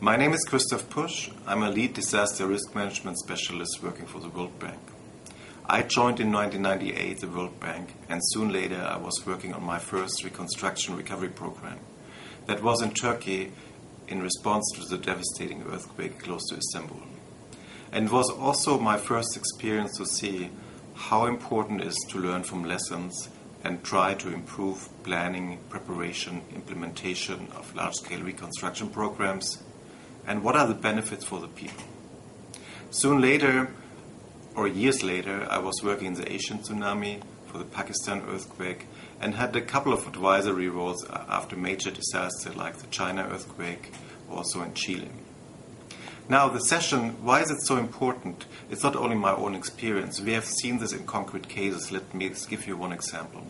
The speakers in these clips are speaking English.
My name is Christoph Pusch. I'm a lead disaster risk management specialist working for the World Bank. I joined in 1998 the World Bank, and soon later I was working on my first reconstruction recovery program. That was in Turkey in response to the devastating earthquake close to Istanbul. And it was also my first experience to see how important it is to learn from lessons and try to improve planning, preparation, implementation of large-scale reconstruction programs, and what are the benefits for the people. Soon later, or years later, I was working in the Asian tsunami, for the Pakistan earthquake, and had a couple of advisory roles after major disasters like the China earthquake, also in Chile. Now, the session, why is it so important? It's not only my own experience. We have seen this in concrete cases. Let me give you one example.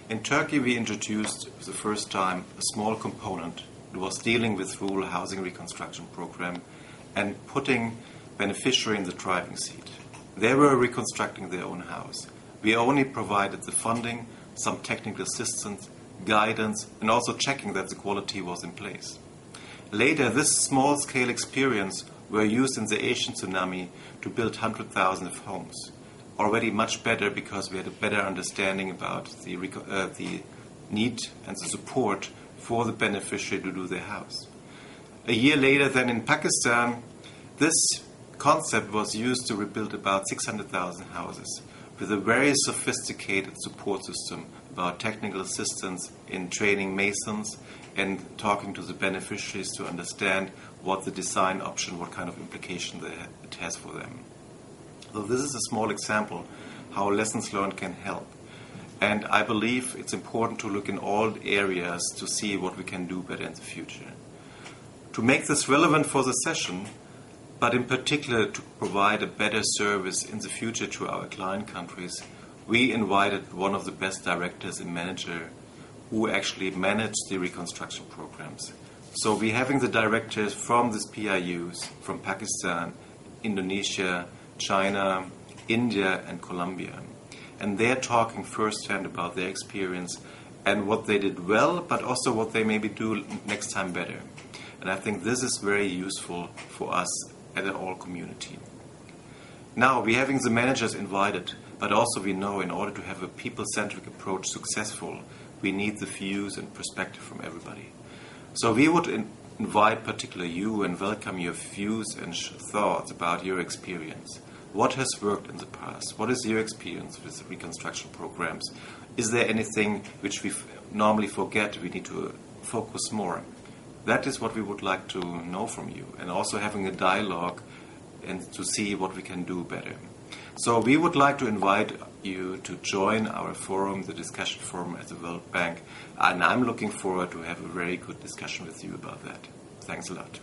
In Turkey, we introduced for the first time a small component. It was dealing with rural housing reconstruction program and putting beneficiary in the driving seat. They were reconstructing their own house. We only provided the funding, some technical assistance, guidance, and also checking that the quality was in place. Later, this small-scale experience were used in the Asian tsunami to build 100,000 of homes. Already much better because we had a better understanding about the need and the support for the beneficiary to do their house. A year later, then in Pakistan, this concept was used to rebuild about 600,000 houses with a very sophisticated support system about technical assistance in training masons and talking to the beneficiaries to understand what the design option, what kind of implication it has for them. So this is a small example how lessons learned can help. And I believe it's important to look in all areas to see what we can do better in the future. To make this relevant for the session, but in particular to provide a better service in the future to our client countries, we invited one of the best directors and managers who actually managed the reconstruction programs. So we're having the directors from these PIUs, from Pakistan, Indonesia, China, India and Colombia. And they're talking firsthand about their experience and what they did well, but also what they maybe do next time better. And I think this is very useful for us as an all community. Now, we're having the managers invited, but also we know in order to have a people-centric approach successful, we need the views and perspective from everybody. So we would invite particularly you and welcome your views and thoughts about your experience. What has worked in the past? What is your experience with reconstruction programs? Is there anything which we normally forget we need to focus more? That is what we would like to know from you, and also having a dialogue and to see what we can do better. So we would like to invite you to join our forum, the discussion forum at the World Bank, and I'm looking forward to have a very good discussion with you about that. Thanks a lot.